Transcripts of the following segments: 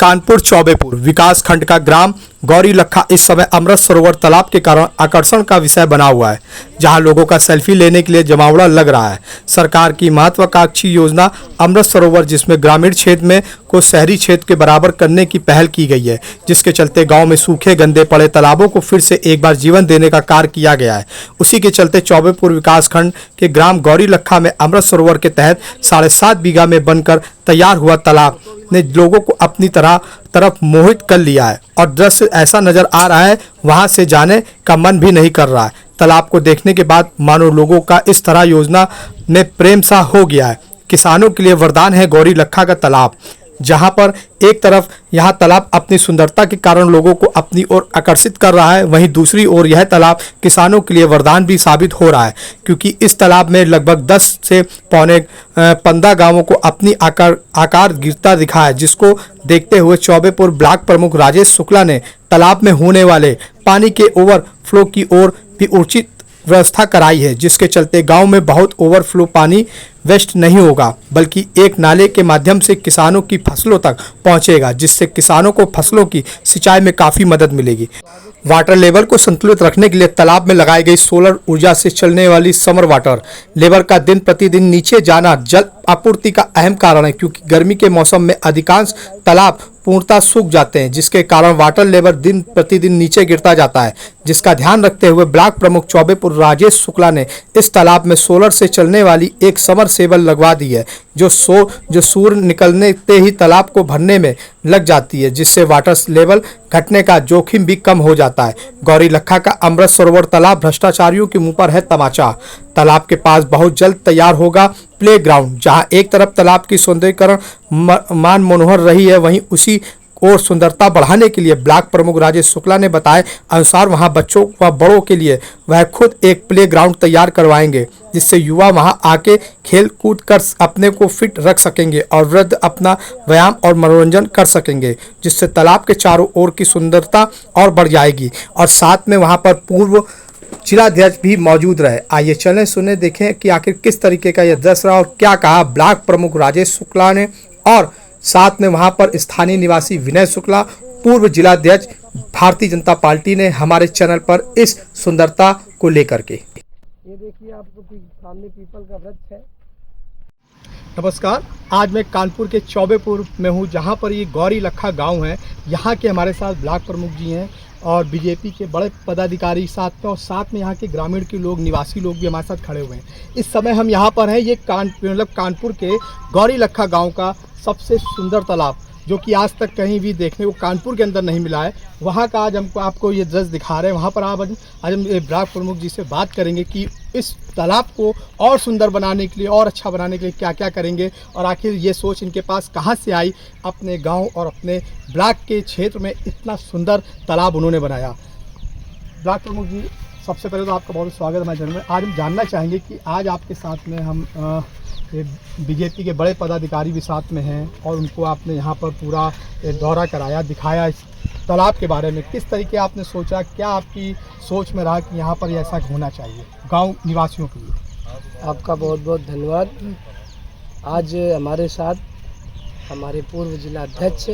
कानपुर चौबेपुर विकास खंड का ग्राम गौरी लखा इस समय अमृत सरोवर तालाब के कारण आकर्षण का विषय बना हुआ है, जहां लोगों का सेल्फी लेने के लिए जमावड़ा लग रहा है। सरकार की महत्वाकांक्षी योजना अमृत सरोवर, जिसमें ग्रामीण क्षेत्र में को शहरी क्षेत्र के बराबर करने की पहल की गई है, जिसके चलते गांव में सूखे गंदे पड़े तालाबों को फिर से एक बार जीवन देने का कार्य किया गया है। उसी के चलते चौबेपुर विकास खंड के ग्राम गौरी लखा में अमृत सरोवर के तहत 7.5 बीघा में बनकर तैयार हुआ तालाब ने लोगों को अपनी तरफ मोहित कर लिया है और दृश्य ऐसा नजर आ रहा है, वहां से जाने का मन भी नहीं कर रहा है। तालाब को देखने के बाद मानो लोगों का इस तरह योजना में प्रेम सा हो गया है। किसानों के लिए वरदान है गौरी लखा का तालाब, जहां पर एक तरफ यह तालाब अपनी सुंदरता के कारण लोगों को अपनी ओर आकर्षित कर रहा है, वहीं दूसरी ओर यह तालाब किसानों के लिए वरदान भी साबित हो रहा है, क्योंकि इस तालाब में लगभग 10 से पौने 15 गांवों को अपनी आकार गिरता दिखा है, जिसको देखते हुए चौबेपुर ब्लॉक प्रमुख राजेश शुक्ला ने तालाब में होने वाले पानी के ओवरफ्लो की ओर भी उचित व्यवस्था कराई है, जिसके चलते गांव में बहुत ओवरफ्लो पानी वेस्ट नहीं होगा, बल्कि एक नाले के माध्यम से किसानों की फसलों तक पहुंचेगा, जिससे किसानों को फसलों की सिंचाई में काफ़ी मदद मिलेगी। वाटर लेवल को संतुलित रखने के लिए तालाब में लगाई गई सोलर ऊर्जा से चलने वाली समर वाटर लेवल का दिन प्रतिदिन नीचे जाना जल आपूर्ति का अहम कारण है, क्योंकि गर्मी के मौसम में अधिकांश तालाब पूर्णतः सूख जाते हैं, जिसके कारण वाटर लेवल दिन प्रतिदिन नीचे गिरता जाता है। जिसका ध्यान रखते हुए ब्लॉक प्रमुख चौबेपुर राजेश शुक्ला ने इस तालाब में सोलर से चलने वाली एक समर सेबल लगवा दी है, जो सूर्य निकलने ही तालाब को भरने में लग जाती है, जिससे वाटर लेवल घटने का जोखिम भी कम हो जाता है। गौरी लखा का अमृत सरोवर तालाब भ्रष्टाचारियों के मुंह पर है तमाचा। तालाब के पास बहुत जल्द तैयार होगा प्ले ग्राउंड, जहां एक तरफ तालाब की सौंदर्यीकरण मान मनोहर रही है, वहीं उसी और सुंदरता बढ़ाने के लिए ब्लॉक प्रमुख राजेश शुक्ला ने बताया अनुसार वहां बच्चों व बड़ों के लिए वह खुद एक प्ले ग्राउंड तैयार करवाएंगे, जिससे युवा वहां आके खेल कूद कर अपने को फिट रख सकेंगे और वृद्ध अपना व्यायाम और मनोरंजन कर सकेंगे, जिससे तालाब के चारों ओर की सुंदरता और बढ़ जाएगी। और साथ में वहां पर पूर्व जिलाध्यक्ष भी मौजूद रहे। आइए चलें सुने देखें कि आखिर किस तरीके का यह दृश्य रहा और क्या कहा ब्लॉक प्रमुख राजेश शुक्ला ने, और साथ में वहां पर स्थानीय निवासी विनय शुक्ला, पूर्व जिलाध्यक्ष भारतीय जनता पार्टी ने हमारे चैनल पर इस सुंदरता को लेकर के। ये देखिए आपको सामने पीपल का वृक्ष है। नमस्कार, आज मैं कानपुर के चौबेपुर में हूँ, जहाँ पर ये गौरी लखा गांव है। यहाँ के हमारे साथ ब्लॉक प्रमुख जी हैं और बीजेपी के बड़े पदाधिकारी साथ में, और साथ में यहाँ के ग्रामीण के लोग, निवासी लोग भी हमारे साथ खड़े हुए हैं। इस समय हम यहाँ पर हैं, ये कानपुर के गौरी लखा गांव का सबसे सुंदर तालाब, जो कि आज तक कहीं भी देखने को कानपुर के अंदर नहीं मिला है, वहाँ का आज हमको आपको ये दृश्य दिखा रहे हैं। वहाँ पर आज हम ब्लॉक प्रमुख जी से बात करेंगे कि इस तालाब को और सुंदर बनाने के लिए और अच्छा बनाने के लिए क्या क्या करेंगे, और आखिर ये सोच इनके पास कहाँ से आई, अपने गांव और अपने ब्लॉक के क्षेत्र में इतना सुंदर तालाब उन्होंने बनाया। ब्लॉक प्रमुख जी, सबसे पहले तो आपका बहुत स्वागत है हमारे चैनल में। आज हम जानना चाहेंगे कि आज आपके साथ में हम बीजेपी के बड़े पदाधिकारी भी साथ में हैं, और उनको आपने यहाँ पर पूरा दौरा कराया, दिखाया इस तालाब के बारे में। किस तरीके आपने सोचा, क्या आपकी सोच में रहा कि यहाँ पर ऐसा होना चाहिए गांव निवासियों के लिए? आपका बहुत बहुत धन्यवाद। आज हमारे साथ हमारे पूर्व जिला अध्यक्ष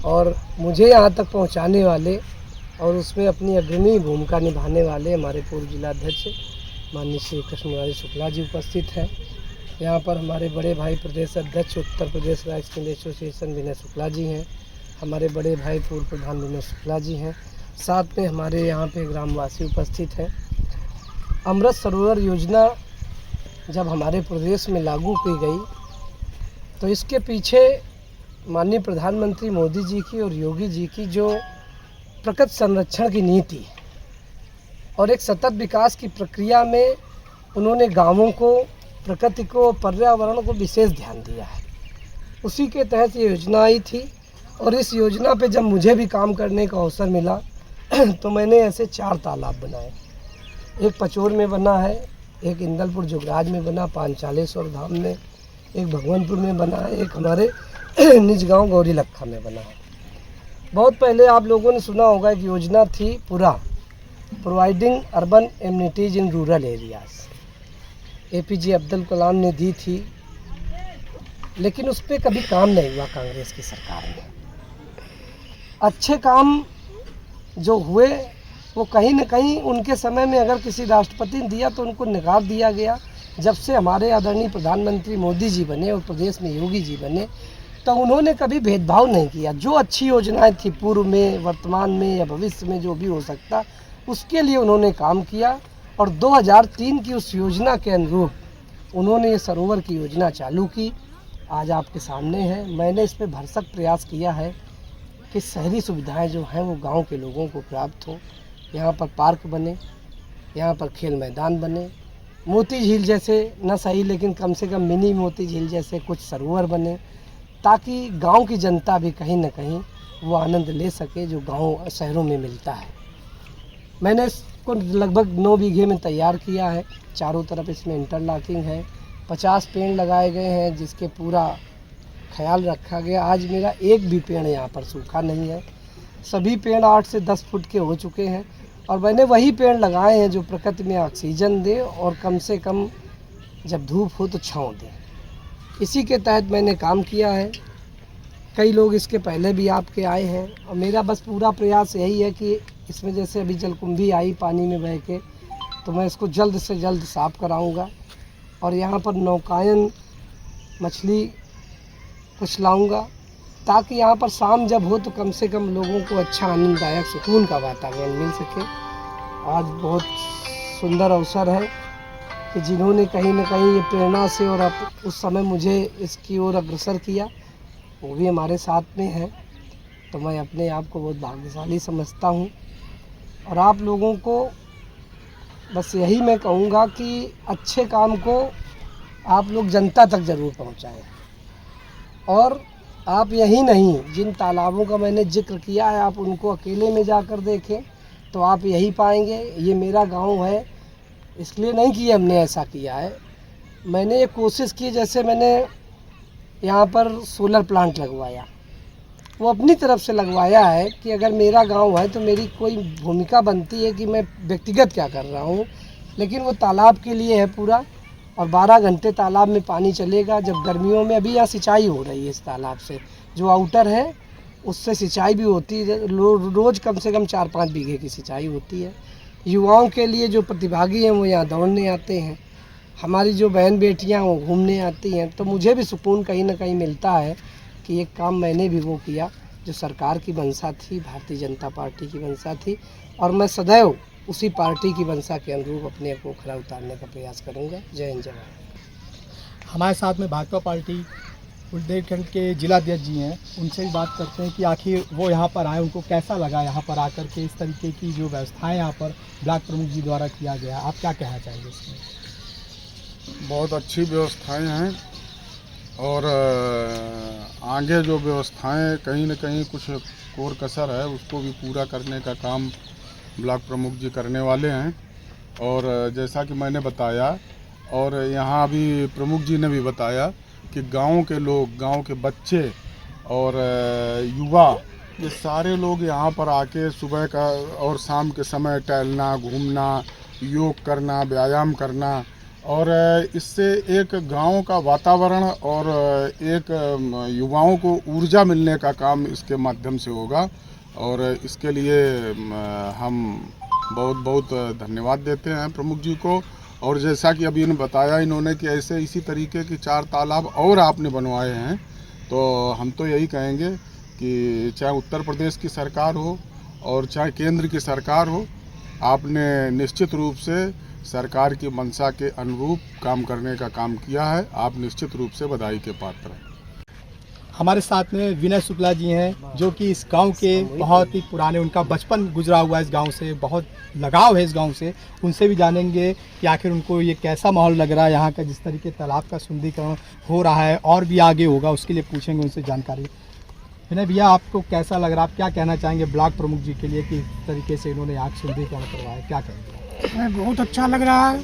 और मुझे यहाँ तक पहुँचाने वाले और उसमें अपनी अग्रणी भूमिका निभाने वाले हमारे पूर्व जिला अध्यक्ष माननीय श्री कृष्ण शुक्ला जी उपस्थित हैं। यहाँ पर हमारे बड़े भाई प्रदेश अध्यक्ष Uttar Pradesh rice mill association विनय शुक्ला जी हैं, हमारे बड़े भाई पूर्व प्रधान विनय शुक्ला जी हैं, साथ में हमारे यहाँ पे ग्रामवासी उपस्थित हैं। अमृत सरोवर योजना जब हमारे प्रदेश में लागू की गई, तो इसके पीछे माननीय प्रधानमंत्री मोदी जी की और योगी जी की जो प्रकृति संरक्षण की नीति और एक सतत विकास की प्रक्रिया में उन्होंने गाँवों को, प्रकृति को, पर्यावरण को विशेष ध्यान दिया है। उसी के तहत ये योजना आई थी, और इस योजना पे जब मुझे भी काम करने का अवसर मिला तो मैंने ऐसे 4 तालाब बनाए। एक पचोर में बना है, एक इंदलपुर जुगराज में बना, पांचालेश्वर धाम में, एक भगवानपुर में बना है, एक हमारे निज गाँव गौरी लखा में बना है। बहुत पहले आप लोगों ने सुना होगा एक योजना थी पूरा, providing urban amenities in rural areas, APJ Abdul Kalam ने दी थी, लेकिन उस पर कभी काम नहीं हुआ कांग्रेस की सरकार में। अच्छे काम जो हुए वो कहीं न कहीं उनके समय में अगर किसी राष्ट्रपति ने दिया तो उनको नकार दिया गया। जब से हमारे आदरणीय प्रधानमंत्री मोदी जी बने और प्रदेश में योगी जी बने तो उन्होंने कभी भेदभाव नहीं किया। जो अच्छी योजनाएं थी पूर्व में, वर्तमान में या भविष्य में जो भी हो सकता, उसके लिए उन्होंने काम किया और 2003 की उस योजना के अनुरूप उन्होंने ये सरोवर की योजना चालू की। आज आपके सामने है। मैंने इस पर भरसक प्रयास किया है कि शहरी सुविधाएं जो हैं वो गांव के लोगों को प्राप्त हो। यहाँ पर पार्क बने, यहाँ पर खेल मैदान बने, मोती झील जैसे न सही लेकिन कम से कम मिनी मोती झील जैसे कुछ सरोवर बने, ताकि गांव की जनता भी कहीं न कहीं वो आनंद ले सके जो गांव शहरों में मिलता है। मैंने इसको लगभग 9 बीघे में तैयार किया है। चारों तरफ इसमें इंटरलॉकिंग है। 50 पेड़ लगाए गए हैं जिसके पूरा ख्याल रखा गया। आज मेरा एक भी पेड़ यहाँ पर सूखा नहीं है। सभी पेड़ 8 से 10 फुट के हो चुके हैं और मैंने वही पेड़ लगाए हैं जो प्रकृति में ऑक्सीजन दे और कम से कम जब धूप हो तो छाँव दे। इसी के तहत मैंने काम किया है। कई लोग इसके पहले भी आपके आए हैं और मेरा बस पूरा प्रयास यही है कि इसमें जैसे अभी जलकुंभी आई पानी में बह के, तो मैं इसको जल्द से जल्द साफ़ कराऊंगा और यहाँ पर नौकायन मछली कुछ लाऊंगा ताकि यहाँ पर शाम जब हो तो कम से कम लोगों को अच्छा आनंददायक सुकून का वातावरण मिल सके। आज बहुत सुंदर अवसर है कि जिन्होंने कहीं न कहीं ये प्रेरणा से और उस समय मुझे इसकी ओर अग्रसर किया वो भी हमारे साथ में है, तो मैं अपने आप को बहुत भाग्यशाली समझता हूँ। और आप लोगों को बस यही मैं कहूँगा कि अच्छे काम को आप लोग जनता तक ज़रूर पहुँचाएँ। और आप यही नहीं, जिन तालाबों का मैंने जिक्र किया है आप उनको अकेले में जाकर देखें तो आप यही पाएंगे। ये मेरा गांव है इसलिए नहीं कि हमने ऐसा किया है, मैंने ये कोशिश की। जैसे मैंने यहाँ पर सोलर प्लांट लगवाया, वो अपनी तरफ से लगवाया है कि अगर मेरा गांव है तो मेरी कोई भूमिका बनती है कि मैं व्यक्तिगत क्या कर रहा हूँ, लेकिन वो तालाब के लिए है पूरा और 12 घंटे तालाब में पानी चलेगा। जब गर्मियों में अभी यहाँ सिंचाई हो रही है इस तालाब से, जो आउटर है उससे सिंचाई भी होती है। रोज़ कम से कम 4-5 बीघे की सिंचाई होती है। युवाओं के लिए जो प्रतिभागी हैं वो यहाँ दौड़ने आते हैं, हमारी जो बहन बेटियाँ वो घूमने आती हैं, तो मुझे भी सुकून कहीं ना कहीं मिलता है कि एक काम मैंने भी वो किया जो सरकार की मंशा थी, भारतीय जनता पार्टी की मंशा थी, और मैं सदैव उसी पार्टी की मंशा के अनुरूप अपने को खरा उतारने का प्रयास करूंगा। जय हिंद, जय भारत। हमारे साथ में भाजपा पार्टी बुंदेलखंड के जिलाध्यक्ष जी हैं, उनसे भी बात करते हैं कि आखिर वो यहाँ पर आए, उनको कैसा लगा यहाँ पर आकर के इस तरीके की जो व्यवस्थाएं यहाँ पर ब्लॉक प्रमुख जी द्वारा किया गया। आप क्या कहना चाहेंगे इसमें? बहुत अच्छी व्यवस्थाएं हैं और आगे जो व्यवस्थाएं कहीं न कहीं कुछ कोर कसर है उसको भी पूरा करने का काम ब्लॉक प्रमुख जी करने वाले हैं। और जैसा कि मैंने बताया और यहाँ भी प्रमुख जी ने भी बताया कि गांव के लोग, गांव के बच्चे और युवा, ये सारे लोग यहाँ पर आके सुबह का और शाम के समय टहलना, घूमना, योग करना, व्यायाम करना और इससे एक गांव का वातावरण और एक युवाओं को ऊर्जा मिलने का काम इसके माध्यम से होगा। और इसके लिए हम बहुत बहुत धन्यवाद देते हैं प्रमुख जी को। और जैसा कि अभी इन्होंने बताया इन्होंने कि ऐसे इसी तरीके की 4 तालाब और आपने बनवाए हैं, तो हम तो यही कहेंगे कि चाहे उत्तर प्रदेश की सरकार हो और चाहे केंद्र की सरकार हो, आपने निश्चित रूप से सरकार की मंशा के अनुरूप काम करने का काम किया है। आप निश्चित रूप से बधाई के पात्र हैं। हमारे साथ में विनय शुक्ला जी हैं जो कि इस गांव के बहुत ही पुराने, उनका बचपन गुजरा हुआ है इस गांव से, बहुत लगाव है इस गांव से। उनसे भी जानेंगे कि आखिर उनको ये कैसा माहौल लग रहा है यहाँ का, जिस तरीके तालाब का सुंदरीकरण हो रहा है और भी आगे होगा, उसके लिए पूछेंगे उनसे जानकारी। विनय भैया, आपको कैसा लग रहा है, आप क्या कहना चाहेंगे ब्लॉक प्रमुख जी के लिए कि इस तरीके से इन्होंने यहाँ सुंदरीकरण करवाया, क्या कहेंगे? हमें बहुत अच्छा लग रहा है।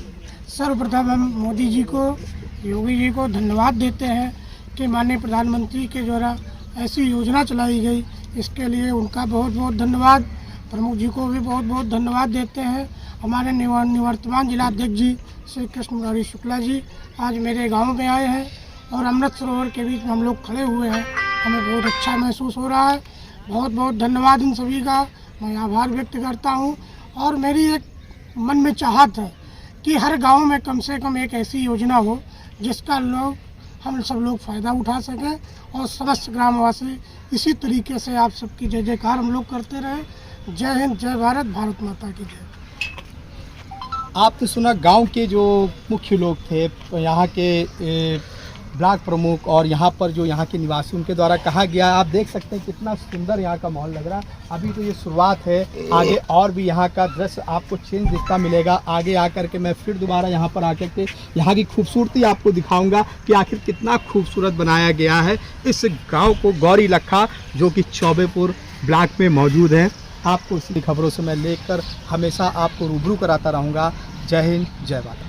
सर्वप्रथम हम मोदी जी को, योगी जी को धन्यवाद देते हैं कि माननीय प्रधानमंत्री के द्वारा ऐसी योजना चलाई गई, इसके लिए उनका बहुत बहुत धन्यवाद। प्रमुख जी को भी बहुत बहुत धन्यवाद देते हैं। हमारे निवर्तमान जिलाध्यक्ष जी श्री कृष्ण मुरारी शुक्ला जी आज मेरे गांव में आए हैं और अमृत सरोवर के बीच में हम लोग खड़े हुए हैं। हमें बहुत अच्छा महसूस हो रहा है। बहुत बहुत धन्यवाद इन सभी का, मैं आभार व्यक्त करता हूँ। और मेरी एक मन में चाहत है कि हर गांव में कम से कम एक ऐसी योजना हो जिसका हम सब लोग फ़ायदा उठा सकें और समस्त ग्रामवासी इसी तरीके से आप सबकी जय जयकार हम लोग करते रहें। जय हिंद, जय भारत, भारत माता की जय। आपने सुना गांव के जो मुख्य लोग थे, यहाँ के ब्लॉक प्रमुख और यहाँ पर जो यहाँ के निवासी, उनके द्वारा कहा गया। आप देख सकते हैं कितना सुंदर यहाँ का माहौल लग रहा है। अभी तो ये शुरुआत है, आगे और भी यहाँ का दृश्य आपको चेंज दिखता मिलेगा। आगे आकर के मैं फिर दोबारा यहाँ पर आकर के यहाँ की खूबसूरती आपको दिखाऊंगा कि आखिर कितना खूबसूरत बनाया गया है इस गाँव को, गौरी लखा, जो कि चौबेपुर ब्लॉक में मौजूद है। आपको इसी खबरों से मैं लेकर हमेशा आपको रूबरू कराता रहूँगा। जय हिंद, जय भारत।